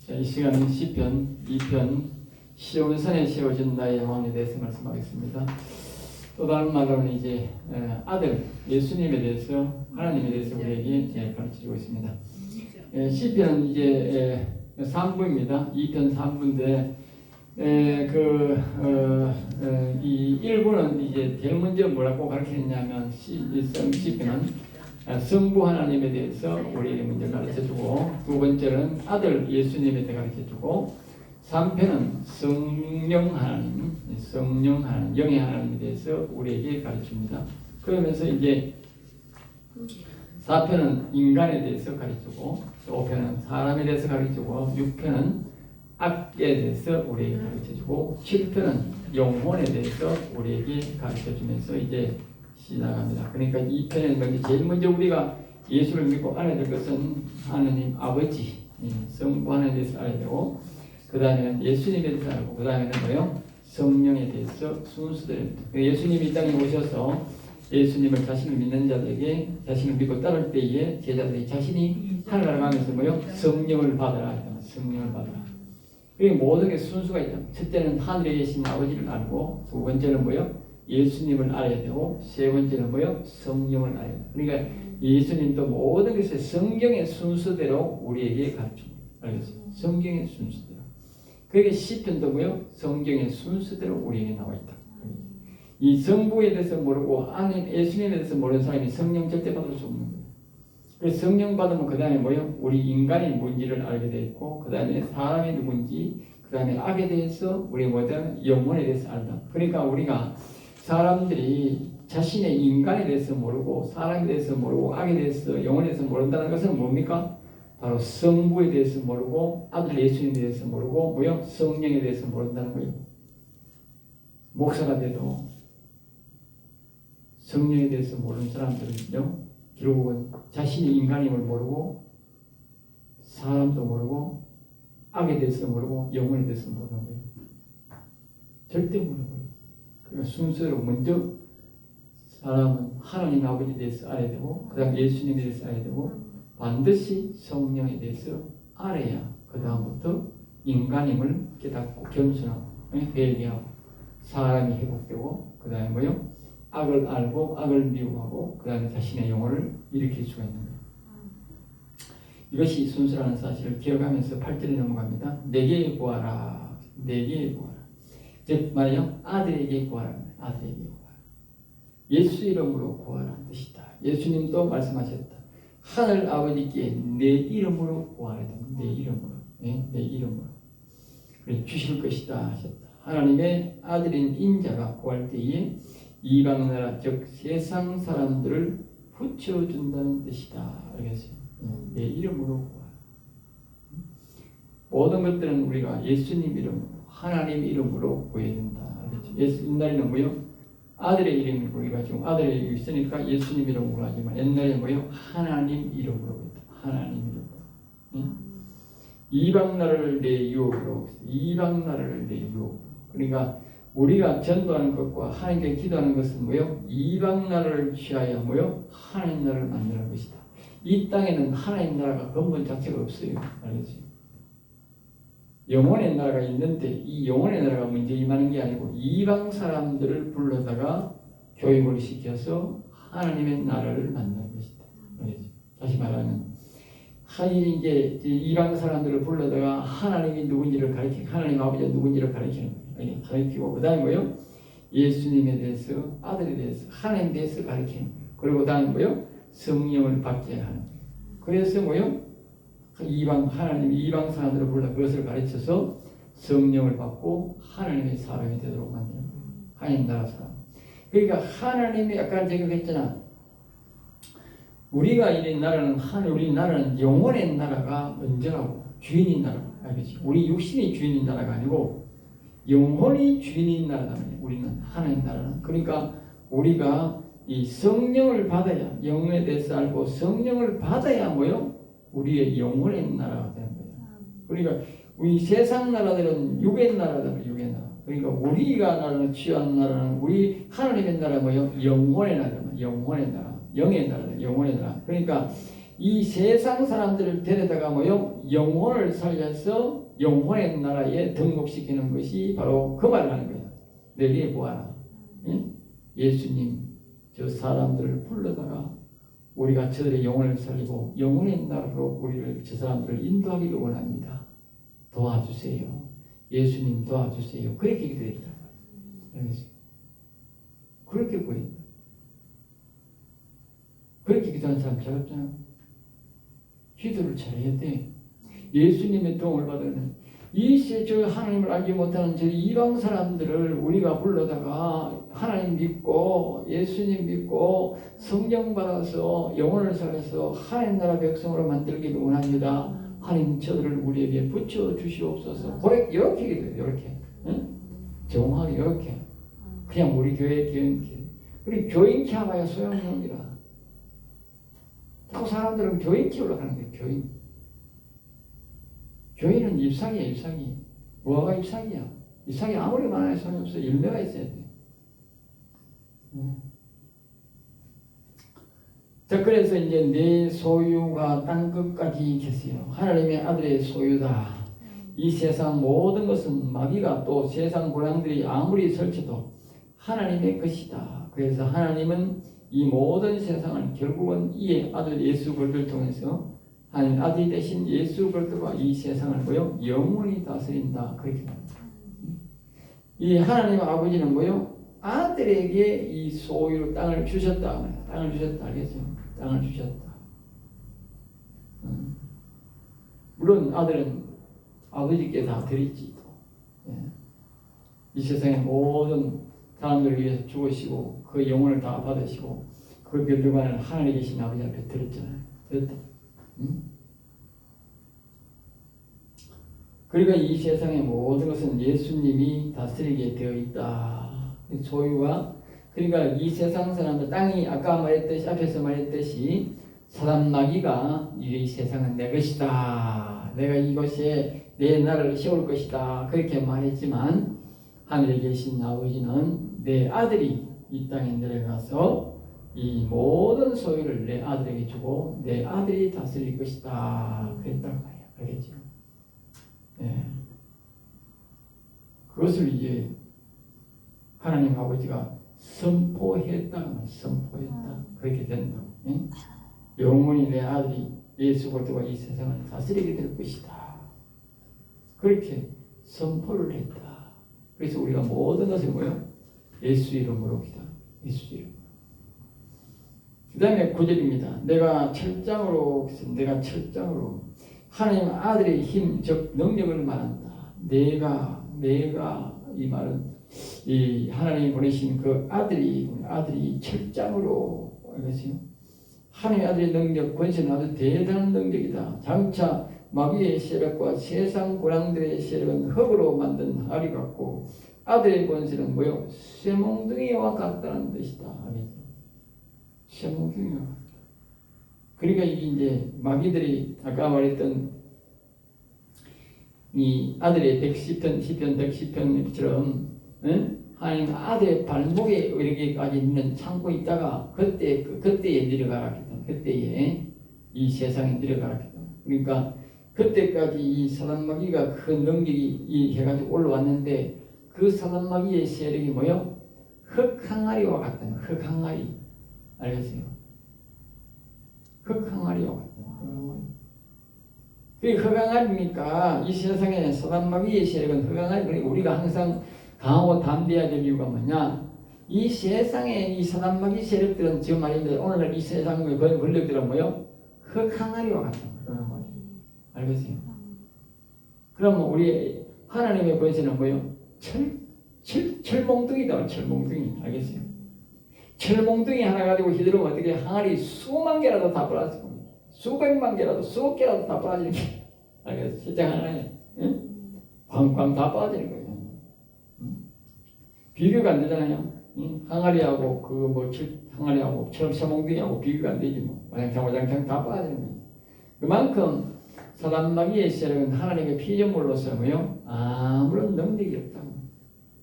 자, 이 시간은 시편 2편 시온산에 세워진 나의 왕에 대해서 말씀하겠습니다. 또 다른 말로는 이제 아들 예수님에 대해서 하나님에 대해서 우리에게 가르치고 있습니다. 시편은 이제 3부입니다. 2편 3부인데 이 1부는 이제 제일 먼저 뭐라고 가르치느냐면 시편은 성부 하나님에 대해서 우리에게 먼저 가르쳐주고, 두 번째는 아들 예수님에 대해 가르쳐주고, 3편은 성령 하나님, 영의 하나님에 대해서 우리에게 가르칩니다. 그러면서 이제 4편은 인간에 대해서 가르치고, 5편은 사람에 대해서 가르치고, 6편은 악에 대해서 우리에게 가르쳐주고, 7편은 영혼에 대해서 우리에게 가르쳐주면서 이제 시작합니다. 그러니까 이 편에는 제일 먼저 우리가 예수를 믿고 알아야 될 것은 하나님 아버지, 성부 하나님에 대해서 알아야 되고, 그 다음에는 예수님에 대해서 알고, 그 다음에는 뭐요? 성령에 대해서 순수들입니다. 예수님이 이 땅에 오셔서 예수님을 자신을 믿는 자들에게, 자신을 믿고 따를 때에 제자들이 자신이 하늘나라 가면서 뭐요? 성령을 받아라. 성령을 받아라. 그게 모든 게 순수가 있다. 첫째는 하늘에 계신 아버지를 알고, 두 번째는 뭐요? 예수님을 알아야 되고, 세 번째는 뭐요? 성령을 알아야 돼요. 그러니까 예수님도 모든 것을 성경의 순서대로 우리에게 가르칩니다. 알겠어요? 성경의 순서대로. 그게 시편도 뭐요? 성경의 순서대로 우리에게 나와 있다. 이 성부에 대해서 모르고 예수님에 대해서 모르는 사람이 성령 절대 받을 수 없는 거예요. 그래서 성령 받으면 그 다음에 뭐요? 우리 인간이 뭔지를 알게 돼 있고, 그 다음에 사람이 누군지, 그 다음에 악에 대해서 우리 뭐든 영혼에 대해서 알다. 그러니까 우리가 사람들이 자신의 인간에 대해서 모르고, 사람에 대해서 모르고, 악에 대해서, 영혼에 대해서 모른다는 것은 뭡니까? 바로 성부에 대해서 모르고, 아들 예수님에 대해서 모르고, 뭐요? 성령에 대해서 모른다는 거예요. 목사가 돼도 성령에 대해서 모르는 사람들은요, 결국은 자신이 인간임을 모르고, 사람도 모르고, 악에 대해서 모르고, 영혼에 대해서 모르는 거예요. 절대 모르는 거예요. 그러니까 순서로 먼저 사람은 하나님 아버지에 대해서 알아야 되고, 그 다음 예수님에 대해서 알아야 되고, 반드시 성령에 대해서 알아야 그 다음부터 인간임을 깨닫고 겸손하고 회개하고 사람이 회복되고, 그 다음에 뭐요? 악을 알고 악을 미워하고, 그 다음에 자신의 영혼을 일으킬 수가 있는 거예요. 이것이 순서라는 사실을 기억하면서 8절에 넘어갑니다. 내게 구하라. 내게 구하라. 즉 말이요, 아들에게 구하라. 아들에게 구하라. 예수 이름으로 구하라는 뜻이다. 예수님도 말씀하셨다. 하늘 아버지께 내 이름으로 구하라. 내 이름으로. 내 이름으로. 그래 주실 것이다 하셨다. 하나님의 아들인 인자가 구할 때에 이방 나라 즉 세상 사람들을 붙여준다는 뜻이다. 알겠어요? 내 이름으로 구하라. 모든 것들은 우리가 예수님 이름으로, 하나님 이름으로 구해야 된다. 알겠죠? 옛날에는 뭐요? 아들의 이름으로, 우리가 지금 아들의 이름이 있으니까 예수님 이름으로 하지만, 옛날에 뭐요? 하나님 이름으로 했다. 하나님 이름으로. 응? 이방 나라를 내 유혹으로, 이방 나라를 내 유혹. 그러니까 우리가 전도하는 것과 하나님께 기도하는 것은 뭐요? 이방 나라를 취하여 뭐요? 하나님 나라를 만드는 것이다. 이 땅에는 하나님 나라가 근본 자체가 없어요. 알겠죠? 영혼의 나라가 있는데, 이 영혼의 나라가 먼저 임하는 게 아니고 이방 사람들을 불러다가 교육을 시켜서 하나님의 나라를 만드는 것이다. 알겠죠? 다시 말하면 이제 이방 사람들을 불러다가 하나님이 누군지를 가르치고, 하나님 아버지가 누군지를 가르치는 거예요. 가르치고, 그 다음에 뭐요? 예수님에 대해서, 아들에 대해서, 하나님에 대해서 가르치는 거예요. 그리고 그 다음에 뭐요? 성령을 받게 하는 거예요. 그래서 뭐요? 이방 사람들을 불러 그것을 가르쳐서 성령을 받고 하나님의 사람이 되도록 만드는 거예요. 하나님 나라 사람. 그러니까 하나님이 아까 제가 했잖아. 우리가 이런 나라는 우리 나라는 영혼의 나라가 먼저라고, 주인인 나라. 알겠지? 우리 육신이 주인인 나라가 아니고 영혼이 주인인 나라다. 우리는 하나님 나라는. 그러니까 우리가 이 성령을 받아야, 영혼에 대해서 알고 성령을 받아야 뭐요? 우리의 영혼의 나라가 되는 거예요. 그러니까 우리 세상 나라들은 육의 나라다. 육의 나라. 그러니까 우리가 나라는 취한 나라는, 우리 하나님의 나라 뭐요? 영혼의 나라. 영혼의 나라. 영의 나라다. 영혼의 나라. 그러니까 이 세상 사람들을 데려다가 뭐요? 영혼을 살려서 영혼의 나라에 등록시키는 것이 바로 그 말을 하는 거예요. 내게 보아라. 응? 예수님 저 사람들을 불러다가 우리가 저들의 영혼을 살리고 영혼의 나라로 우리를 저 사람들을 인도하기를 원합니다. 도와주세요. 예수님 도와주세요. 그렇게 기도했다. 그렇게 보인다. 그렇게 기도하는 사람 잘 없잖아. 기도를 잘해야 돼. 예수님의 도움을 받으면 저 하나님을 알지 못하는 저 이방 사람들을 우리가 불러다가 하나님 믿고 예수님 믿고 성령 받아서 영혼을 살려서 하나님 나라 백성으로 만들기를 원합니다. 하나님 저들을 우리에게 붙여 주시옵소서. 이렇게 기도해요. 이렇게. 응? 정확하게 이렇게. 그냥 우리 교회 교인키. 우리 교인키 하나야 소용없는 일이라. 그 사람들은 교인키 올라가는 거예요. 교인. 교인은 입상이야. 입상이. 뭐가 입상이야? 입상이 아무리 많아야 소용없어. 열매가 있어야 돼. 자, 그래서 이제 내 소유가 땅 끝까지 계세요. 하나님의 아들의 소유다. 이 세상 모든 것은 마귀가 또 세상 고랑들이 아무리 설쳐도 하나님의 것이다. 그래서 하나님은 이 모든 세상을 결국은 이의 아들 예수 그리스도를 통해서 하나님 아들이 되신 예수 그리스도가 이 세상을 뭐요? 영원히 다스린다. 그렇게 말합니다. 이 하나님 아버지는 뭐요? 아들에게 이 소유로 땅을 주셨다. 땅을 주셨다. 알겠죠? 땅을 주셨다. 물론 아들은 아버지께 다 드리지. 이 세상의 모든 사람들을 위해서 죽으시고 그 영혼을 다 받으시고 그 결과를 하늘에 계신 아버지 앞에 드렸잖아요. 드렸다. 그러니까 이 세상의 모든 것은 예수님이 다스리게 되어 있다. 소유가 그러니까 이 세상 사람들 땅이 아까 말했듯이 앞에서 말했듯이 사단 마귀가 이 세상은 내 것이다. 내가 이것에 내 나라를 세울 것이다. 그렇게 말했지만 하늘에 계신 아버지는 내 아들이 이 땅에 내려가서 이 모든 소유를 내 아들에게 주고 내 아들이 다스릴 것이다. 그랬다고 해요. 알겠죠? 예. 그것을 이제 하나님 아버지가 선포했다. 그렇게 된다고. 예? 영원히 내 아들이 예수 그리스도가 이 세상을 다스리게 될 것이다. 그렇게 선포를 했다. 그래서 우리가 모든 것을 뭐요? 예수 이름으로 기도. 예수 이름. 그 다음에 9절입니다. 내가 철장으로 하나님 아들의 힘, 즉 능력을 말한다. 내가 이 말은 이 하나님이 보내신 그 아들이 철장으로 알겠어요? 하나님의 아들의 능력, 권세는 아주 대단한 능력이다. 장차 마귀의 세력과 세상 고랑들의 세력은 흙으로 만든 알이 같고 아들의 권세는 뭐요? 쇠몽둥이와 같다는 뜻이다. 알겠죠? 쇠몽둥이와 같다. 그러니까 이게 이제 마귀들이 아까 말했던 이 아들의 시편 110편처럼 하나님 아들의 발목에 이르기까지 있는 참고 있다가 그때에 내려가라 했던 그때에 이 세상에 내려가라 했던 그러니까 그때까지 이 사단 마귀가 그 능력이 해가지고 올라왔는데 그 사단 마귀의 세력이 뭐요? 흑항아리와 같다. 흑항아리 알겠어요? 흑항아리와 같다. 그 흑항아리니까 이 세상에 사단 마귀의 세력은 흑항아리. 그러니까 우리가 항상 강하고 담대해야 될 이유가 뭐냐? 이 세상에 이 사단 마귀 세력들은 지금 말인데 오늘날 이 세상의 권력들은 뭐요? 흑항아리와 같다. 그런 거예요. 알겠어요? 그럼 우리 하나님의 권세는 뭐요? 철몽둥이다. 철몽둥이. 알겠어요? 철몽둥이 하나 가지고 휘두르면 어떻게 항아리 수만 개라도 다 부러질 겁니다. 수백만 개라도 수억 개라도 다 부러지는 게 알겠어요? 실장 하나에 응? 광광 다 빠지는 거예요. 비교가 안 되잖아요. 응? 항아리하고 항아리하고 철몽둥이하고 비교가 안 되지 뭐. 와장창 다 빠지는 거예요. 그만큼 사단 마귀의 세력은 하나님의 피조물로서 뭐요? 아무런 능력이 없다.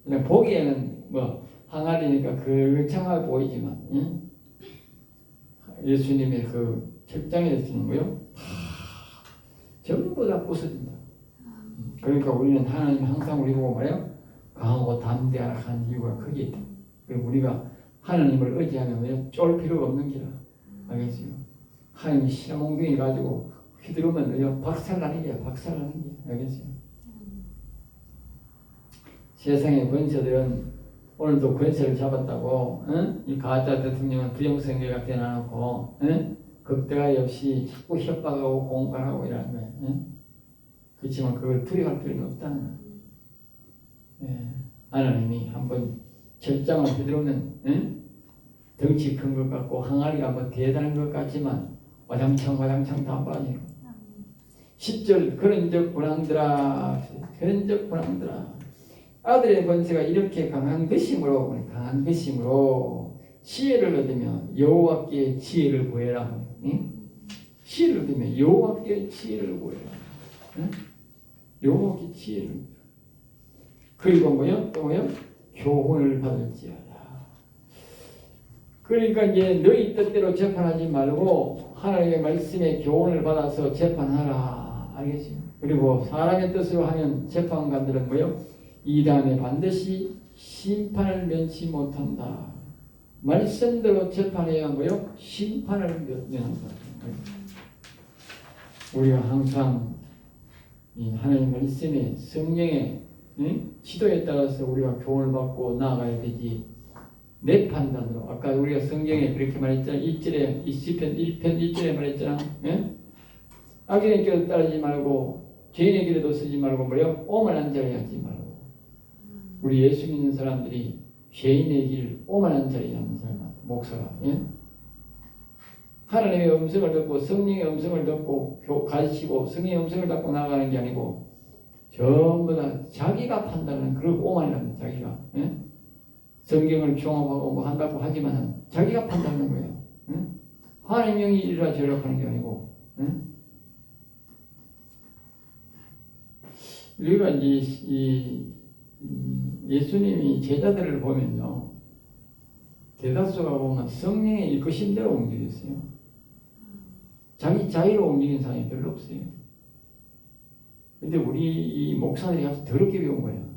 그냥 보기에는 뭐 항아리니까 그창하게 보이지만 예수님의 그 책장에서는 뭐요? 전부 다 부서진다. 그러니까 우리는 하나님 항상 우리 보고 말해요. 강하고 담대하라 하는 이유가 거기에 있다. 우리가 하나님을 의지하면 쫄 필요가 없는 기라. 알겠어요? 하나님이 시라몽둥이 가지고 휘두르면 박살나는 게야. 박살나는 게. 알겠어요? 세상의 권세들은 오늘도 권세를 잡았다고 이 가짜 대통령은 부정선거가 되나놓고 극대화이 없이 자꾸 협박하고 공갈하고 이러는 거예요. 그렇지만 그걸 두려워할 필요는 없다는 거예요. 하나님이 한번 절장을 휘두르면 덩치 큰 것 같고 항아리가 뭐 대단한 것 같지만 와장창 다 빠지고 10절 그런적 군왕들아 아들의 권세가 이렇게 강한 것이므로 지혜를 얻으면 여호와께 지혜를 구해라. 지혜를 얻으면 여호와께 지혜를 구해라. 여호와께 지혜를. 그리고 또 뭐요? 교훈을 받을지어다. 그러니까 이제 너희 뜻대로 재판하지 말고 하나님의 말씀에 교훈을 받아서 재판하라. 알겠지? 그리고 사람의 뜻으로 하면 재판관들은 뭐요? 이 다음에 반드시 심판을 면치 못한다. 말씀대로 재판해야 뭐요? 심판을 면한다. 우리가 항상 이 하나님 말씀에 성령의 지도에 따라서 우리가 교훈을 받고 나아가야 되지. 내 판단으로 아까 우리가 성경에 그렇게 말했잖아. 1절에 이 시편 1편 1절에 말했잖아. 악인의 길을 따르지 말고 죄인의 길에도 서지 말고 뭐요? 오만한 자리 하지 말고. 우리 예수 믿는 사람들이 죄인의 길 오만한 자리 하는 사람 목사가 하나님의 음성을 듣고 성령의 음성을 듣고 가르치고 성령의 음성을 듣고 나가는 게 아니고 전부 다 자기가 판단하는 그런 오만이라는 자기가 성경을 종합하고 뭐 한다고 하지만 자기가 판단하는 거예요. 하나님의 영이 이리라 저리라 하는 게 아니고 우리가 이 예수님이 제자들을 보면요 대다수가 보면 성령의 이끄심대로 움직였어요. 자기 자유로 움직이는 사람이 별로 없어요. 근데 우리 이 목사들이 아주 더럽게 배운 거예요.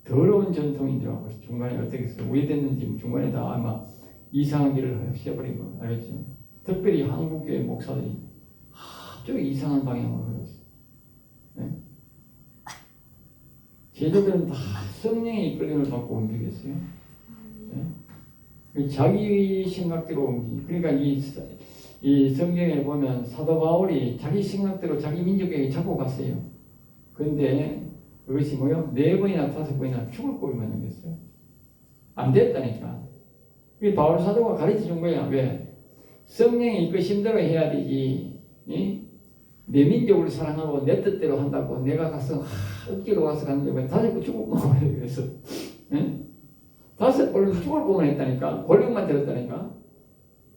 더러운 전통이더라고요. 중간에 어떻게 했어요? 왜 됐는지 중간에 다 아마 이상한 길을 해버린 거 알겠죠? 특별히 한국교회 목사들이 아주 이상한 방향으로 흘렀어요. 제자들은 다 성령의 이끌림을 받고 움직였어요. 자기 생각대로 움직이. 그러니까 이 성경에 보면 사도 바울이 자기 생각대로 자기 민족에게 잡고 갔어요. 그런데 그것이 뭐요? 4번이나 5번이나 죽을 꼴만 남겼어요. 안 됐다니까. 이 바울 사도가 가르쳐 준 거야. 왜? 성령이 이끄심대로 해야 되지. 내 민족을 사랑하고 내 뜻대로 한다고 내가 가서 억지로 가서 갔는데 왜 5번 죽을 꼴만 그래서 5번을 죽을 꼴만 했다니까. 권력만 들었다니까.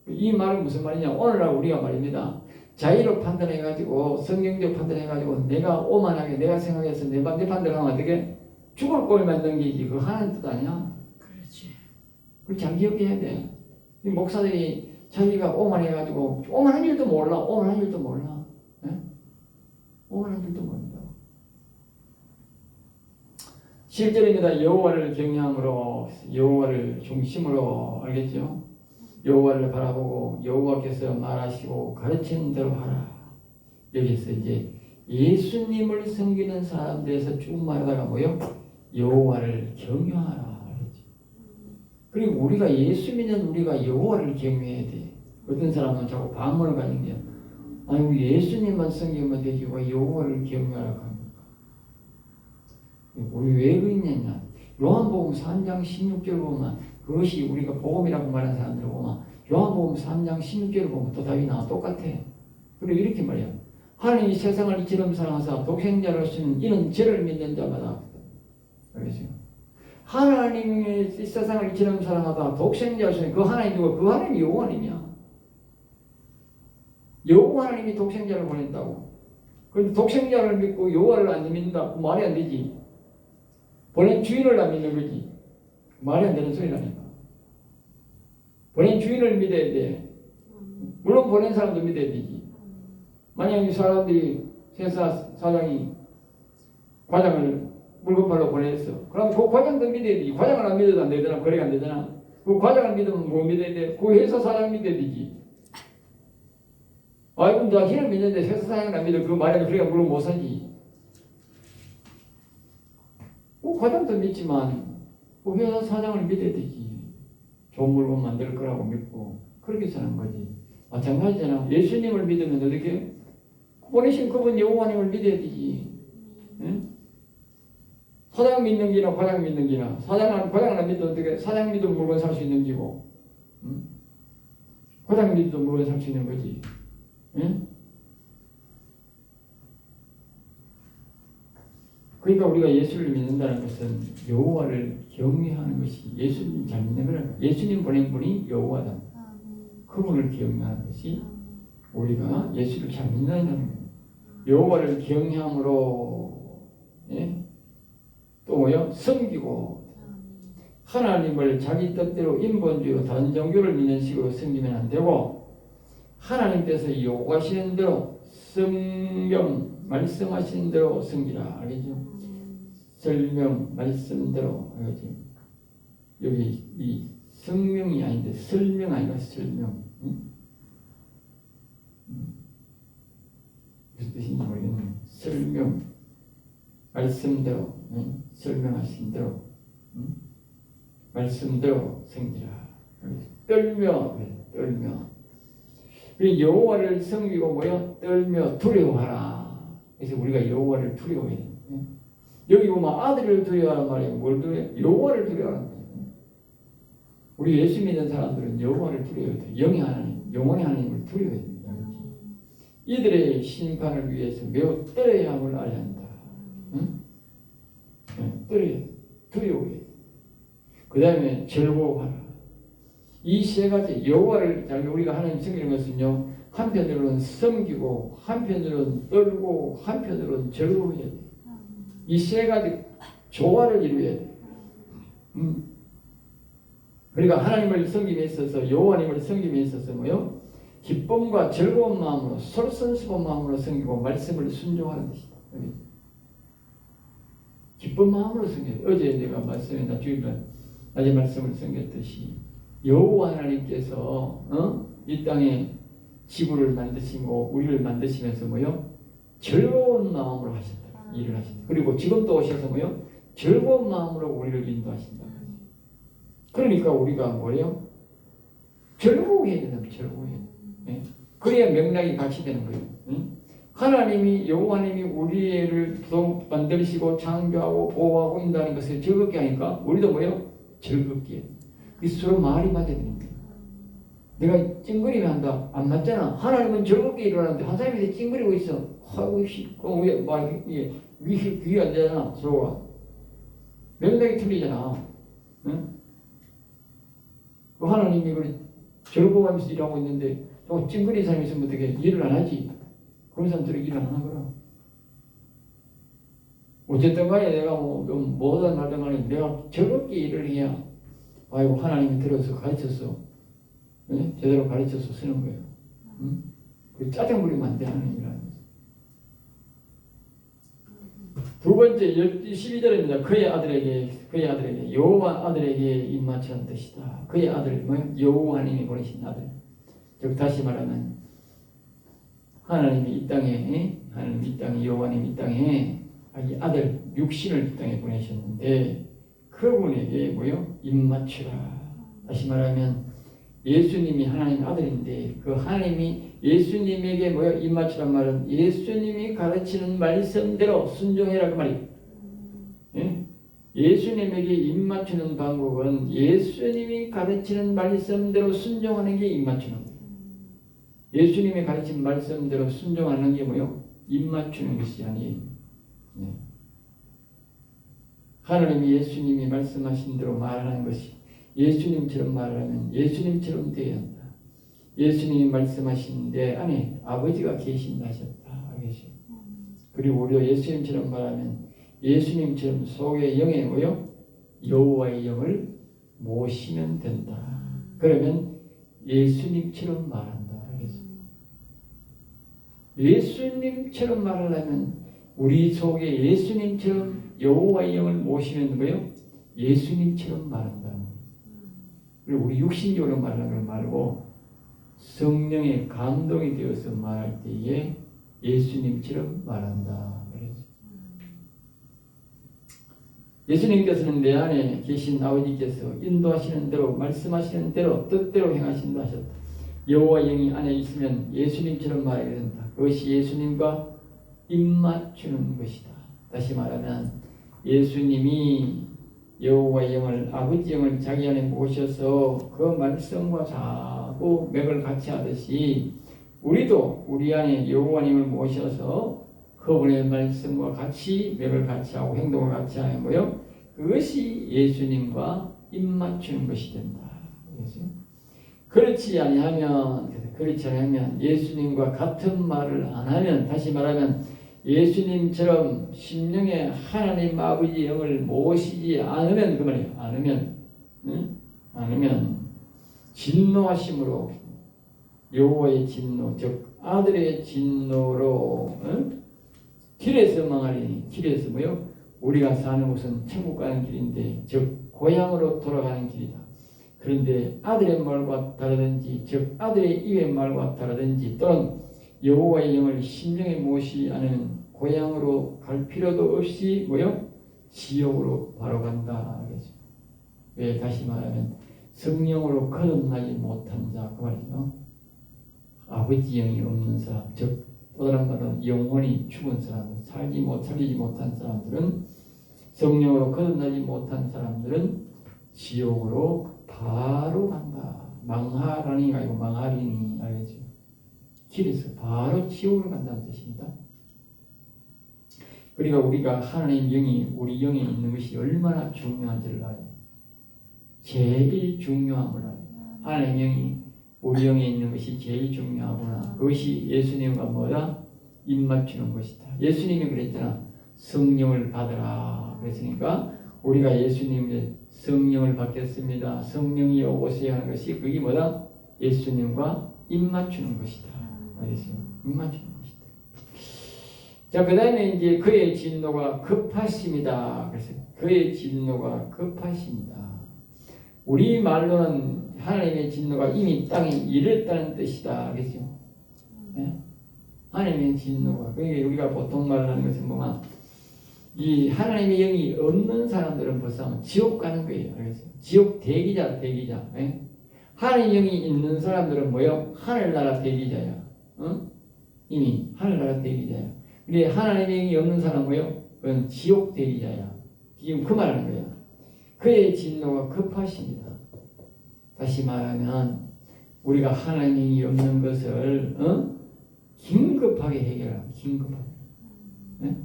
이 말은 무슨 말이냐? 오늘날 우리가 말입니다. 자의로 판단해가지고 성경적 판단해가지고 내가 오만하게 내가 생각해서 내 판단을 하면 어떻게 죽을 꼴 만든 게지. 그거 하나님 뜻 아니야? 그렇지. 그걸 잘 기억해야 돼. 이 목사들이 자기가 오만해가지고 오만한 일도 몰라. 오만한 일도 몰라. 오만한 일도 모른다. 7절입니다. 여호와를 경외함으로 여호와를 중심으로 알겠죠? 여호와를 바라보고 여호와께서 말하시고 가르치는 대로 하라. 여기서 이제 예수님을 섬기는 사람들에서 쭉 말하다가 뭐요? 여호와를 경외하라. 그리고 우리가 예수 믿는 우리가 여호와를 경외해야 돼. 어떤 사람은 자꾸 반문을 가진 게 아니 예수님만 섬기면 되지 왜 여호와를 경외하라 합니까? 우리 왜 그러냐면 요한복음 3장 16절 보면 그것이 우리가 복음이라고 말하는 사람들 보면 요한복음 3장 16절을 보면 또 답이 나와 똑같아. 그리고 이렇게 말이야. 하나님이 세상을 이처럼 사랑하사 독생자를 주시는 이는 저를 믿는 자마다. 알겠어요? 하나님이 세상을 이처럼 사랑하다 독생자를 주시는 그 하나님이 누구? 그 하나님이 여호와 하나님이야. 여호와 하나님이 독생자를 보냈다고. 그런데 독생자를 믿고 여호와를 안 믿는다? 말이 안 되지. 보낸 주인을 안 믿는 거지. 말이 안 되는 소리라니까. 보낸 주인을 믿어야 돼. 물론 보낸 사람도 믿어야 되지. 만약에 사람들이 회사 사장이 과장을 물건팔러 보냈어. 그럼 그 과장도 믿어야 되지. 과장을 안 믿어도 안 되잖아. 거래가 안 되잖아. 그 과장을 믿으면 뭐 믿어야 돼? 그 회사 사장 믿어야 되지. 아이고, 나 희를 믿는데 회사 사장을 안 믿어. 그 말에는 그래가 물건 못 사지. 그 과장도 믿지만 그 회사 사장을 믿어야 되지. 좋은 물건 만들 거라고 믿고 그렇게 사는 거지. 마찬가지잖아. 예수님을 믿으면 어떻게? 보내신 그분 여호와님을 믿어야 되지. 응? 사장 믿는 기나 과장 믿는 기나 과장을 안 믿으면 어떻게? 사장 믿으면 물건 살 수 있는 기고, 응? 과장 믿으면 물건 살 수 있는 거지. 응? 그러니까 우리가 예수를 믿는다는 것은 여호와를 경외하는 것이 예수님 잘 믿는 거라고. 예수님 보낸 분이 여호와다. 그분을 경외하는 것이 우리가 예수를 잘 믿는다는 거예요. 여호와를 경외함으로, 예? 또 뭐요? 섬기고 하나님을 자기 뜻대로 인본주의로 다른 종교를 믿는 식으로 섬기면 안 되고 하나님께서 요구하시는 대로 성경 말씀하시는 대로 섬기라. 알겠죠? 설명 말씀대로. 알겠죠? 여기 이 성명이 아닌데 설명 아니라 설명. 응? 무슨 뜻인지 모르겠네. 설명 말씀대로, 응? 설명하신 대로, 응? 말씀대로 섬기라. 떨며. 그리고 여호와를 섬기고 뭐요? 떨며 두려워하라. 그래서 우리가 여호와를 두려워해야 돼. 여기 보면 아들을 두려워하는 말이에요. 뭘 두려워해? 여호와를 두려워하는 거예요. 우리 예수 믿는 사람들은 여호와를 두려워해야 돼. 영의 하나님, 영원의 하나님을 두려워해야 됩니다. 이들의 심판을 위해서 매우 떨어야 함을 알아야 한다. 응? 두려워해야 돼. 그 다음에 즐거워하라. 이 세 가지 여호와를 잘 우리가 하나님 섬기는 것은요, 한편으로는 섬기고 한편으로는 떨고 한편으로는 즐거워해야 돼. 이 세 가지 조화를 이루어야 돼. 그러니까 하나님을 섬김에 있어서 여호와님을 섬김에 있어서 뭐요? 기쁨과 즐거운 마음으로 솔선수범 마음으로 섬기고 말씀을 순종하는 것이다. 기쁜 마음으로 섬겨야 돼. 어제 내가 말씀했나 주일날 낮에 말씀을 섬겼듯이 여호와 하나님께서 이 땅에 지구를 만드시고 우리를 만드시면서 뭐요? 즐거운 마음으로 하셨다. 일을 하신다. 그리고 지금도 오셔서 뭐요? 즐거운 마음으로 우리를 인도하신다. 그러니까 우리가 뭐예요? 즐거워해야 된다. 즐거워해야 돼. 네? 그래야 맥락이 같이 되는 거예요. 하나님이 여호와님이 우리를 만드시고 창조하고 보호하고 인도하는 것을 즐겁게 하니까 우리도 뭐예요? 즐겁게. 서로 말이 맞아야 되는 거예요. 내가 찡그리면 한다. 안 맞잖아. 하나님은 즐겁게 일어나는데 한 사람이 찡그리고 있어. 하고 왜 막 위가 안 되잖아. 서로가. 맥락이 틀리잖아. 응? 그 하나님이 그걸 즐거워하면서 일하고 있는데 또 찡그리는 사람이 있으면 어떻게 일을 안 하지? 그런 사람들이 일을 안 하는 거라. 어쨌든 간에 내가 좀 뭐든 말든 간에 내가 즐겁게 일을 해야 아이고 하나님이 들어서 가르쳤어. 네? 제대로 가르쳐서 쓰는 거예요. 응? 그 짜증 부리면 안 돼. 하나님이라는 거죠. 두 번째 12절입니다. 그의 아들에게 여호와 아들에게 입맞추는 뜻이다. 그의 아들 여호와님이 보내신 아들. 즉 다시 말하면 하나님이 이 땅에 여호와님이 이 땅에 자기 아들 육신을 이 땅에 보내셨는데 그분에게 뭐요? 입맞추라. 다시 말하면 예수님이 하나님 아들인데 그 하나님이 예수님에게 뭐요? 입맞추란 말은 예수님이 가르치는 말씀대로 순종해라 그 말이에요. 예? 예수님에게 입맞추는 방법은 예수님이 가르치는 말씀대로 순종하는 게 입맞추는 거예요. 예수님이 가르친 말씀대로 순종하는 게 뭐요? 입맞추는 것이 아니에요. 예. 하나님이 예수님이 말씀하신 대로 말하는 것이 예수님처럼 말하면 예수님처럼 되어야 한다. 예수님이 말씀하신 내 안에 아버지가 계신다 하셨다. 알겠죠? 그리고 우리도 예수님처럼 말하면 예수님처럼 속의 영에 뭐요? 여호와의 영을 모시면 된다. 그러면 예수님처럼 말한다. 알겠죠? 예수님처럼 말하려면 우리 속에 예수님처럼 여호와의 영을 모시면 뭐예요? 예수님처럼 말한다. 그리고 우리 육신적으로 말하는 걸 말고 성령의 감동이 되어서 말할 때에 예수님처럼 말한다. 예수님께서는 내 안에 계신 아버지께서 인도하시는 대로 말씀하시는 대로 뜻대로 행하신다 하셨다. 여호와 영이 안에 있으면 예수님처럼 말하게 된다. 그것이 예수님과 입맞추는 것이다. 다시 말하면 예수님이 여호와의 영을 아버지 영을 자기 안에 모셔서 그 말씀과 자꾸 맥을 같이 하듯이 우리도 우리 안에 여호와의 영을 모셔서 그분의 말씀과 같이 맥을 같이 하고 행동을 같이 하는 거요. 그것이 예수님과 입맞추는 것이 된다. 그렇지 아니하면 예수님과 같은 말을 안 하면, 다시 말하면 예수님처럼 심령에 하나님 아버지 영을 모시지 않으면, 그 말이에요. 않으면 진노하심으로 여호와의 진노, 즉 아들의 진노로 길에서 망하리니, 길에서 뭐요? 우리가 사는 곳은 천국 가는 길인데, 즉 고향으로 돌아가는 길이다. 그런데 아들의 말과 다르든지, 즉 아들의 입의 말과 다르든지, 또는 여호와의 영을 심령에 모시지 않으면 고향으로 갈 필요도 없이 뭐요? 지옥으로 바로 간다. 왜? 다시 말하면 성령으로 거듭나지 못한 자, 그 말이죠. 아버지 영이 없는 사람, 즉 또 다른 말은 영혼이 죽은 사람들, 살리지 못한 사람들은, 성령으로 거듭나지 못한 사람들은 지옥으로 바로 간다. 망하라는 게 아니고 망하리니, 알겠죠? 길에서 바로 지옥으로 간다는 뜻입니다. 그러니까 우리가 하나님 영이 우리 영에 있는 것이 얼마나 중요한지를 알아요. 제일 중요한 걸 알아요. 하나님 영이 우리 영에 있는 것이 제일 중요하구나. 그것이 예수님과 뭐다? 입맞추는 것이다. 예수님이 그랬잖아. 성령을 받으라. 그랬으니까 우리가 예수님의 성령을 받겠습니다. 성령이 오세요 하는 것이 그게 뭐다? 예수님과 입맞추는 것이다. 알겠어요? 입맞추는 것이다. 자, 그 다음에 이제 그의 진노가 급하십니다. 그래서 그의 진노가 급하십니다. 우리 말로는 하나님의 진노가 이미 땅에 이르렀다는 뜻이다. 알겠죠? 네? 하나님의 진노가. 그러니까 우리가 보통 말하는 것은 뭐냐? 이 하나님의 영이 없는 사람들은 벌써 지옥 가는 거예요. 알겠어요? 지옥 대기자. 네? 하나님의 영이 있는 사람들은 뭐요? 하늘나라 대기자야. 이미 하늘나라 대기자야. 근데 하나님의 영이 없는 사람은 뭐요? 그건 지옥 대기자야. 지금 그 말하는 거야. 그의 진노가 급하십니다. 다시 말하면 우리가 하나님이 없는 것을 긴급하게 해결하라. 긴급하게. 네?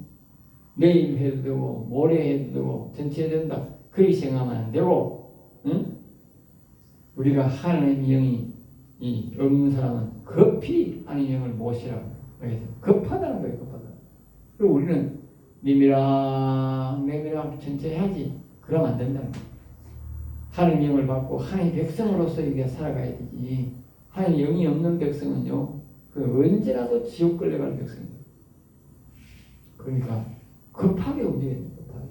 내일 해도 되고 모레 해도 되고 전체 된다. 그렇게 생각하면 안 되고, 우리가 하나님의 영이 없는 사람은 급히 하나님의 영을 모시라고. 그래서 급하다는 거예요. 급하다. 그리고 우리는 내밀랑 천천히 해야지. 그러면 안 된다는 거예요. 하나님의 영을 받고 하나님의 백성으로서 이게 살아가야 되지. 하나님의 영이 없는 백성은요, 그 언제라도 지옥 끌려가는 백성입니다. 그러니까 급하게 움직여야 돼요. 급하게.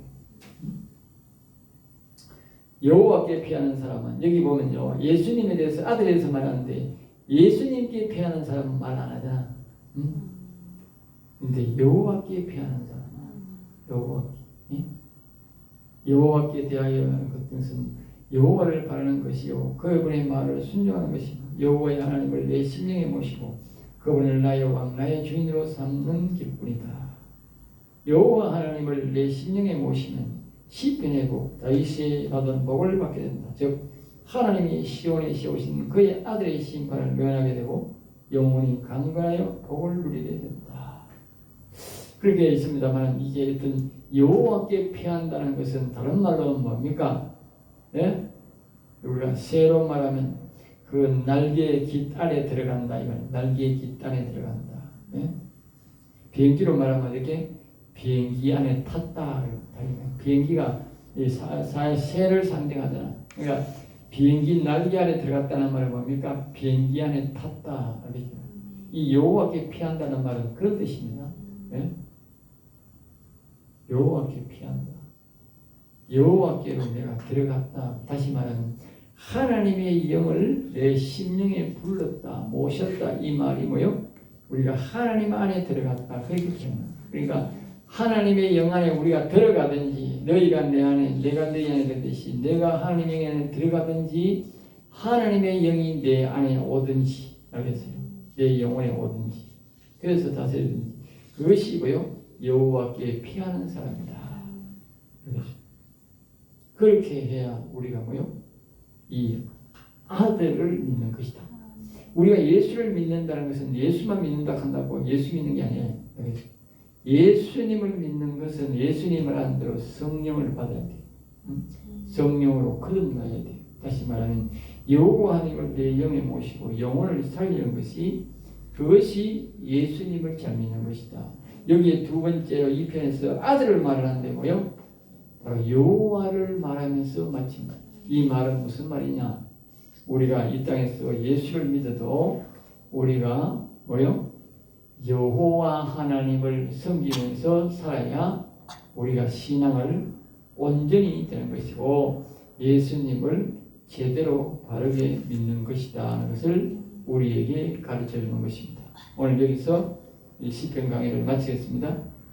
여호와께 피하는 사람은, 여기 보면요, 예수님에 대해서 아들에 대해서 말하는데 예수님께 피하는 사람은 말 안 하잖아. 근데 여호와께 피하는 사람은 여호와께 대하여 하는 것은 여호와를 바라는 것이요, 그분의 말을 순종하는 것이고, 여호와의 하나님을 내 심령에 모시고 그분을 나의 왕 나의 주인으로 삼는 길뿐이다. 여호와 하나님을 내 심령에 모시면 시편의 복 다윗이 받은 복을 받게 된다. 즉 하나님이 시온에 세우신 그의 아들의 심판을 면하게 되고 영원히 강건하여 복을 누리게 된다. 그렇게 있습니다만, 이게 어떤 여호와께 피한다는 것은 다른 말로 뭡니까? 예? 우리가 새로 말하면 그 날개의 깃 안에 들어간다. 이건 날개의 깃 안에 들어간다. 예? 비행기로 말하면 이렇게 비행기 안에 탔다. 비행기가 새를 상징하잖아. 그러니까 비행기 날개 안에 들어갔다는 말은 뭡니까? 비행기 안에 탔다. 이 여호와께 피한다는 말은 그런 뜻입니다. 예? 여호와께 피한다. 여호와께로 내가 들어갔다. 다시 말하면 하나님의 영을 내 심령에 불렀다, 모셨다. 이 말이 뭐요? 우리가 하나님 안에 들어갔다. 그렇기 때문에. 그러니까 하나님의 영 안에 우리가 들어가든지 너희가 내 안에 내가 너희 안에 들듯이 내가 하나님의 영 안에 들어가든지 하나님의 영이 내 안에 오든지 알겠어요? 내 영혼에 오든지 그래서 다스리든지 그것이 뭐요? 여호와께 피하는 사람이다. 그렇게 해야 우리가 뭐요? 이 아들을 믿는 것이다. 우리가 예수를 믿는다는 것은 예수만 믿는다 한다고 예수 믿는 게 아니에요. 예수님을 믿는 것은 예수님을 안 대로 성령을 받아야 돼요. 성령으로 거듭나야 돼요. 다시 말하면 여호와 하나님을 내 영에 모시고 영혼을 살리는 것이 그것이 예수님을 잘 믿는 것이다. 여기에 두 번째로 이 편에서 아들을 말하는데 뭐요? 바로 여호와를 말하면서 마칩니다. 이 말은 무슨 말이냐? 우리가 이 땅에서 예수를 믿어도 우리가 뭐요? 여호와 하나님을 섬기면서 살아야 우리가 신앙을 온전히 되는 것이고 예수님을 제대로 바르게 믿는 것이다 하는 것을 우리에게 가르쳐 주는 것입니다. 오늘 여기서 이 시편 강의를 마치겠습니다.